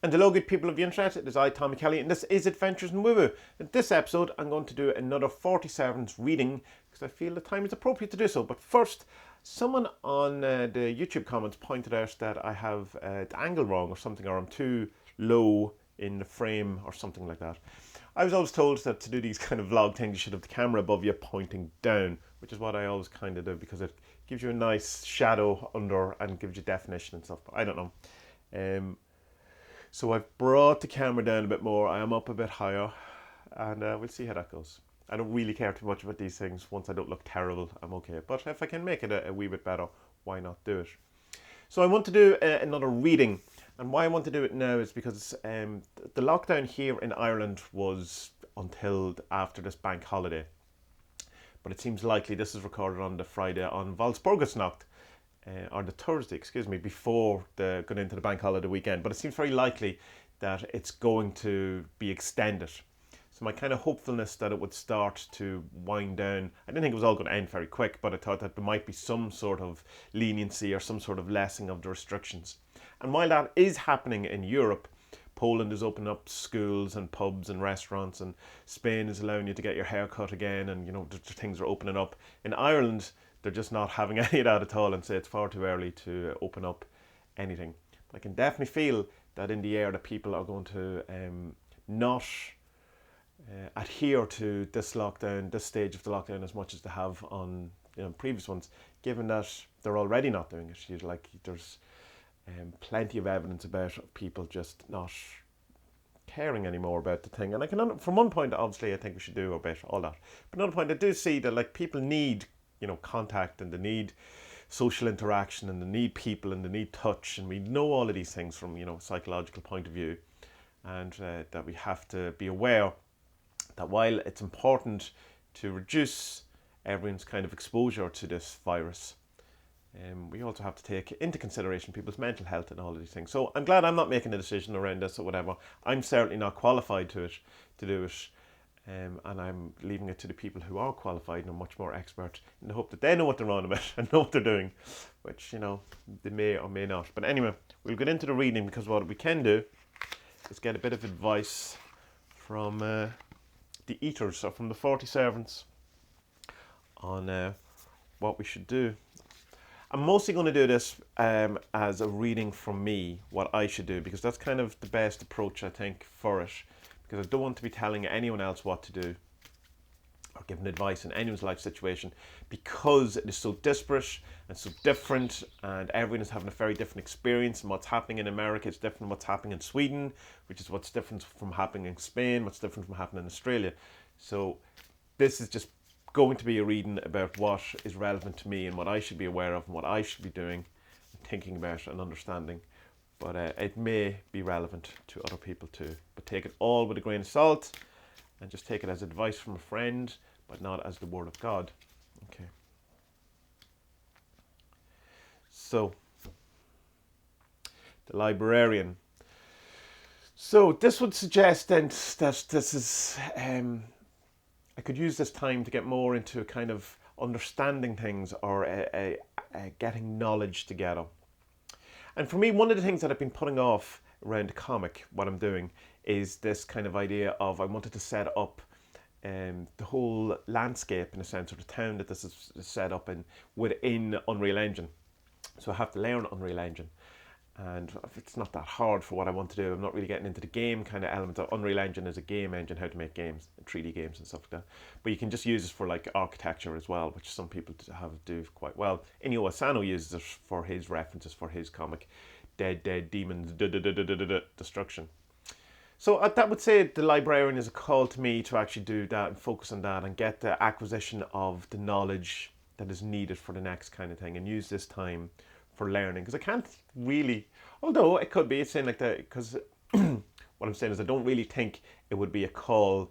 And hello good people of the internet, it is I, Tommy Kelly, and this is Adventures in Woo Woo. In this episode I'm going to do another 47's reading because I feel the time is appropriate to do so. But first, someone on the YouTube comments pointed out that I have the angle wrong or something, or I'm too low in the frame or something like that. I was always told that to do these kind of vlog things you should have the camera above you pointing down, which is what I always kind of do because it gives you a nice shadow under and gives you definition and stuff, but I don't know. So I've brought the camera down a bit more. I am up a bit higher, and we'll see how that goes. I don't really care too much about these things. Once I don't look terrible, I'm okay. But if I can make it a wee bit better, why not do it? So I want to do another reading. And why I want to do it now is because the lockdown here in Ireland was until after this bank holiday. But it seems likely, this is recorded on the Friday on Valspurgisnacht. Or the Thursday, excuse me, before going into the bank holiday weekend. But it seems very likely that it's going to be extended. So my kind of hopefulness that it would start to wind down, I didn't think it was all going to end very quick, but I thought that there might be some sort of leniency or some sort of lessening of the restrictions. And while that is happening in Europe, Poland is opening up schools and pubs and restaurants, and Spain is allowing you to get your hair cut again, and you know, things are opening up. In Ireland, they're just not having any of that at all and say it's far too early to open up anything. But I can definitely feel that in the air that people are going to not adhere to this lockdown, this stage of the lockdown as much as they have on previous ones, given that they're already not doing it. There's plenty of evidence about people just not caring anymore about the thing. And I can, from one point, obviously, I think we should do a bit, all that. But another point, I do see that people need contact, and they need social interaction, and they need people, and they need touch, and we know all of these things from a psychological point of view, and that we have to be aware that while it's important to reduce everyone's kind of exposure to this virus, we also have to take into consideration people's mental health and all of these things. So I'm glad I'm not making a decision around this or whatever. I'm certainly not qualified to do it. And I'm leaving it to the people who are qualified and are much more expert, in the hope that they know what they're on about and know what they're doing, which, they may or may not. But anyway, we'll get into the reading, because what we can do is get a bit of advice from the eaters, or from the 40 servants, on what we should do. I'm mostly going to do this as a reading from me, what I should do, because that's kind of the best approach, I think, for it. Because I don't want to be telling anyone else what to do or giving advice in anyone's life situation, because it is so disparate and so different, and everyone is having a very different experience. And what's happening in America is different from what's happening in Sweden, which is what's different from happening in Spain, what's different from happening in Australia. So this is just going to be a reading about what is relevant to me and what I should be aware of and what I should be doing and thinking about and understanding. But it may be relevant to other people too. But take it all with a grain of salt, and just take it as advice from a friend, but not as the word of God. Okay. So, the librarian. So this would suggest then that this is, I could use this time to get more into a kind of understanding things, or getting knowledge together. And for me, one of the things that I've been putting off around the comic, what I'm doing, is this kind of idea of, I wanted to set up the whole landscape, in a sense, or the town that this is set up in, within Unreal Engine. So I have to learn Unreal Engine. And it's not that hard for what I want to do. I'm not really getting into the game kind of element. Unreal Engine is a game engine, how to make games, 3D games and stuff like that. But you can just use it for architecture as well, which some people do quite well. Inyo Asano uses it for his references for his comic, Dead Demons, Destruction. So that would say the librarian is a call to me to actually do that and focus on that and get the acquisition of the knowledge that is needed for the next kind of thing, and use this time for learning, because I can't really, although it could be, it's saying like that, because what I'm saying is I don't really think it would be a call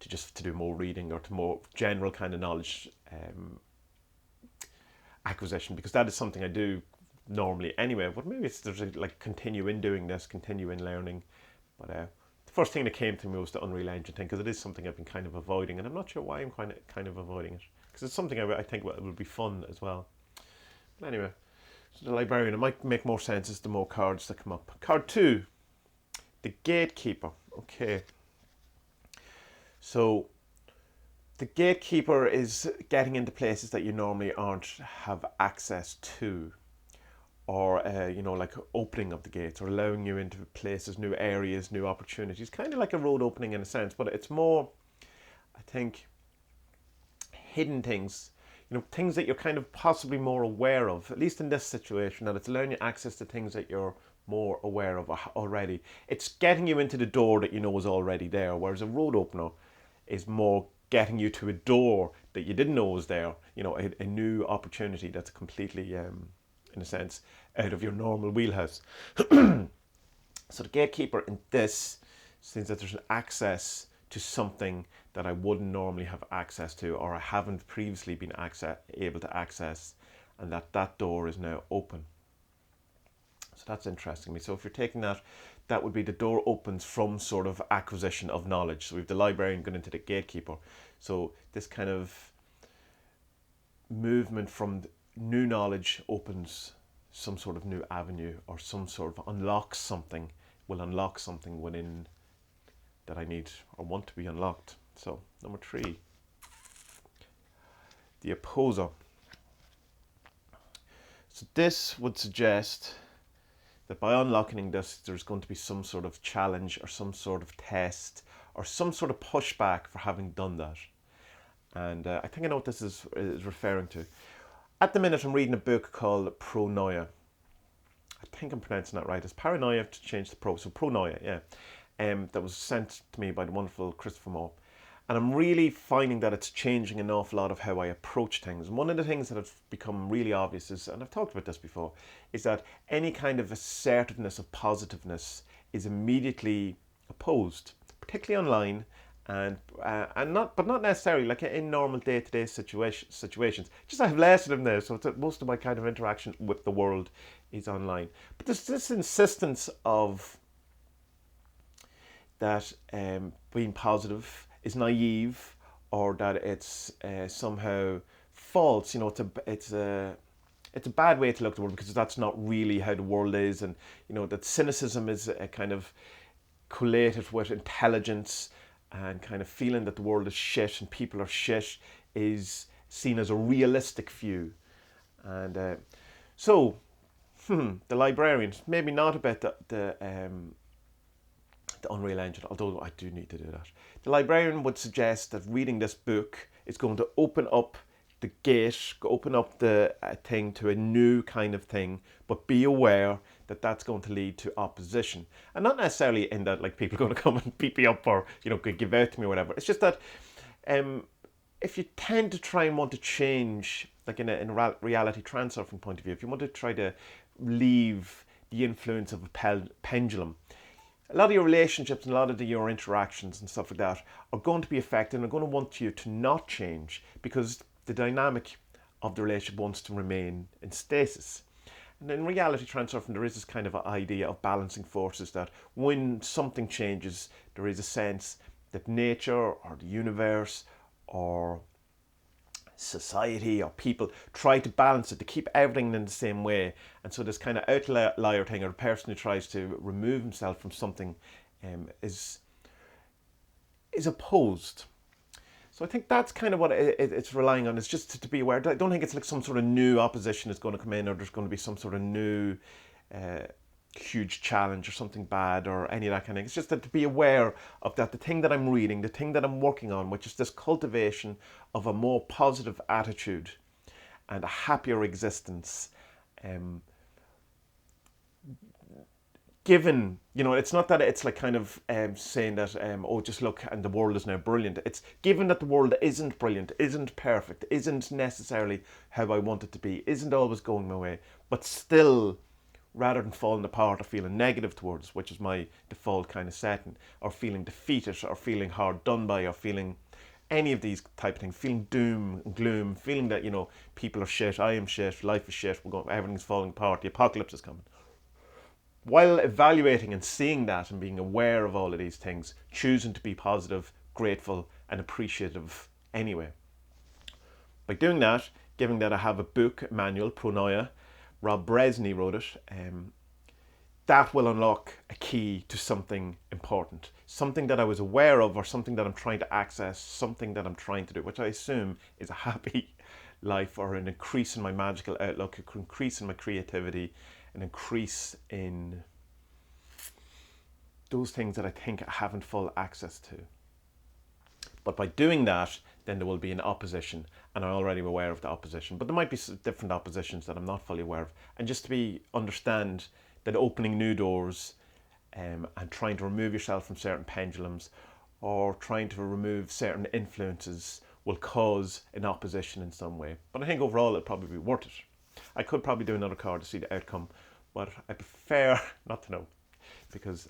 to do more reading or to more general kind of knowledge acquisition, because that is something I do normally anyway. But maybe there's continue in doing this, continue in learning. But the first thing that came to me was the Unreal Engine thing, because it is something I've been kind of avoiding, and I'm not sure why I'm kind of avoiding it, because it's something I think would be fun as well. But anyway, so the librarian, it might make more sense as the more cards that come up. Card 2, The gatekeeper. Okay. So the gatekeeper is getting into places that you normally aren't have access to, or like opening of the gates, or allowing you into places, new areas, new opportunities. Kind of like a road opening in a sense, but it's more, I think, hidden things. Things that you're kind of possibly more aware of, at least in this situation, that it's allowing you access to things that you're more aware of already. It's getting you into the door that you know is already there, whereas a road opener is more getting you to a door that you didn't know was there, a new opportunity that's completely, in a sense, out of your normal wheelhouse. So the gatekeeper in this seems that there's an access to something that I wouldn't normally have access to, or I haven't previously been able to access, and that door is now open. So that's interesting me. So if you're taking that would be the door opens from sort of acquisition of knowledge. So we have the librarian going into the gatekeeper. So this kind of movement from new knowledge opens some sort of new avenue, or some sort of will unlock something within that I need or want to be unlocked. So number 3, the opposer. So this would suggest that by unlocking this, there's going to be some sort of challenge, or some sort of test, or some sort of pushback for having done that. And I think I know what this is referring to. At the minute, I'm reading a book called Pronoia. I think I'm pronouncing that right. It's paranoia to change the pro. So Pronoia, yeah. That was sent to me by the wonderful Christopher Moore. And I'm really finding that it's changing an awful lot of how I approach things. And one of the things that have become really obvious is, and I've talked about this before, is that any kind of assertiveness of positiveness is immediately opposed, particularly online, and not necessarily like in normal day-to-day situations. Just I have less of them now, so most of my kind of interaction with the world is online. But there's this insistence of that being positive is naive, or that it's somehow false. It's a bad way to look at the world, because that's not really how the world is, and that cynicism is a kind of collated with intelligence, and kind of feeling that the world is shit and people are shit is seen as a realistic view. And so the librarians, maybe not about the Unreal Engine, although I do need to do that. The librarian would suggest that reading this book is going to open up the gate, open up the thing to a new kind of thing, but be aware that that's going to lead to opposition. And not necessarily in that like people are going to come and beat me up, or give out to me or whatever. It's just that if you tend to try and want to change, like in a reality transurfing point of view, if you want to try to leave the influence of a pendulum, a lot of your relationships and a lot of your interactions and stuff like that are going to be affected, and are going to want you to not change, because the dynamic of the relationship wants to remain in stasis. And in reality transurfing, there is this kind of idea of balancing forces, that when something changes, there is a sense that nature or the universe or society or people try to balance it, to keep everything in the same way. And so this kind of outlier thing, or the person who tries to remove himself from something is opposed. So I think that's kind of what it's relying on, is just to be aware. I don't think it's like some sort of new opposition is going to come in, or there's going to be some sort of new huge challenge or something bad or any of that kind of thing. It's just that to be aware of that, the thing that I'm reading, the thing that I'm working on, which is this cultivation of a more positive attitude and a happier existence. Given, it's not that it's like kind of saying that, just look, and the world is now brilliant. It's given that the world isn't brilliant, isn't perfect, isn't necessarily how I want it to be, isn't always going my way, but still, rather than falling apart or feeling negative towards, which is my default kind of setting, or feeling defeated, or feeling hard done by, or feeling any of these type of things, feeling doom and gloom, feeling that, people are shit, I am shit, life is shit, everything's falling apart, the apocalypse is coming. While evaluating and seeing that and being aware of all of these things, choosing to be positive, grateful and appreciative anyway. By doing that, given that I have a book, a manual, Pronoia, Rob Bresney wrote it, that will unlock a key to something important, something that I was aware of, or something that I'm trying to access, something that I'm trying to do, which I assume is a happy life, or an increase in my magical outlook, an increase in my creativity, an increase in those things that I think I haven't full access to. But by doing that, then there will be an opposition, and I'm already aware of the opposition. But there might be different oppositions that I'm not fully aware of. And just to understand that opening new doors and trying to remove yourself from certain pendulums, or trying to remove certain influences, will cause an opposition in some way. But I think overall it'll probably be worth it. I could probably do another card to see the outcome, but I prefer not to know, because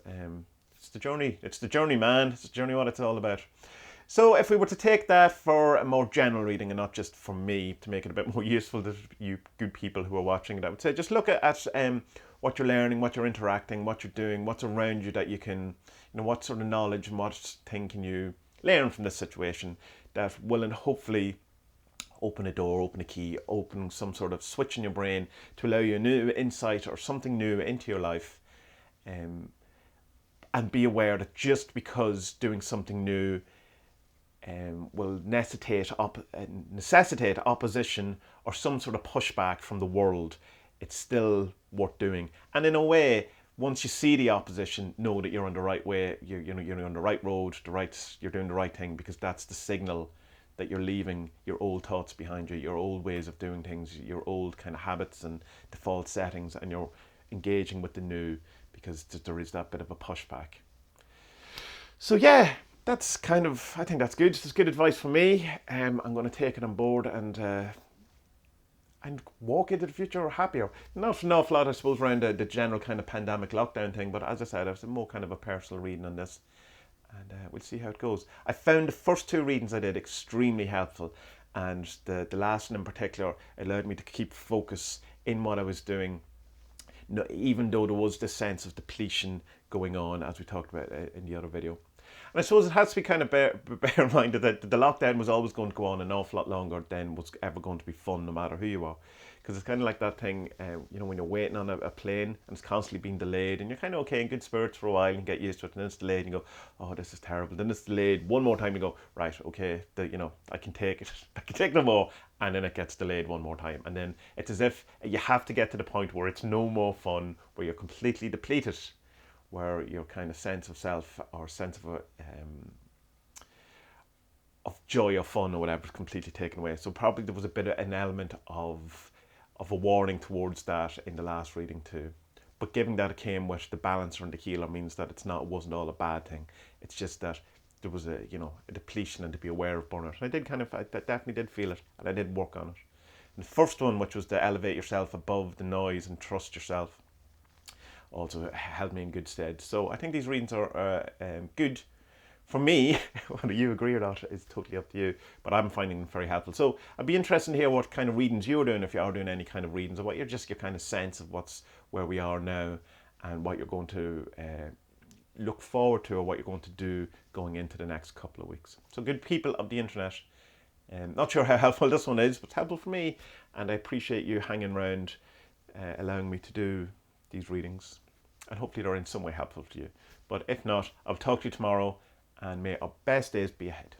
it's the journey. It's the journey, man. It's the journey, what it's all about. So if we were to take that for a more general reading, and not just for me, to make it a bit more useful to you good people who are watching it, I would say just look at what you're learning, what you're interacting, what you're doing, what's around you that you can, what sort of knowledge and what thing can you learn from this situation that will hopefully open a door, open a key, open some sort of switch in your brain to allow you a new insight or something new into your life. And be aware that just because doing something new will necessitate opposition or some sort of pushback from the world, it's still worth doing. And in a way, once you see the opposition, know that you're on the right way. You're on the right road. You're doing the right thing, because that's the signal that you're leaving your old thoughts behind you, your old ways of doing things, your old kind of habits and default settings, and you're engaging with the new, because there is that bit of a pushback. So yeah, that's I think that's good. It's good advice for me. I'm going to take it on board and walk into the future happier. Not an awful lot, I suppose, around the general kind of pandemic lockdown thing, but as I said, I was more kind of a personal reading on this, and we'll see how it goes. I found the first two readings I did extremely helpful, and the last one in particular allowed me to keep focus in what I was doing, even though there was this sense of depletion going on, as we talked about in the other video. And I suppose it has to be kind of bear in mind that the lockdown was always going to go on an awful lot longer than was ever going to be fun, no matter who you are. Because it's kind of like that thing, when you're waiting on a plane and it's constantly being delayed, and you're kind of okay in good spirits for a while and get used to it, and then it's delayed and you go, oh, this is terrible. Then it's delayed one more time and you go, right, okay, I can take it. I can take no more. And then it gets delayed one more time. And then it's as if you have to get to the point where it's no more fun, where you're completely depleted, where your kind of sense of self or sense of joy or fun or whatever is completely taken away. So probably there was a bit of an element of a warning towards that in the last reading too. But given that it came with the balancer and the healer, means that it wasn't all a bad thing. It's just that there was a depletion, and to be aware of burnout. And I definitely did feel it, and I did work on it. And the first one, which was to elevate yourself above the noise and trust yourself, also held me in good stead. So I think these readings are good for me. Whether you agree or not is totally up to you, but I'm finding them very helpful. So I'd be interested to hear what kind of readings you're doing, if you are doing any kind of readings, or what your kind of sense of where we are now, and what you're going to look forward to, or what you're going to do going into the next couple of weeks. So good people of the internet, not sure how helpful this one is, but it's helpful for me, and I appreciate you hanging around, allowing me to do these readings, and hopefully they're in some way helpful to you. But if not, I'll talk to you tomorrow, and may our best days be ahead.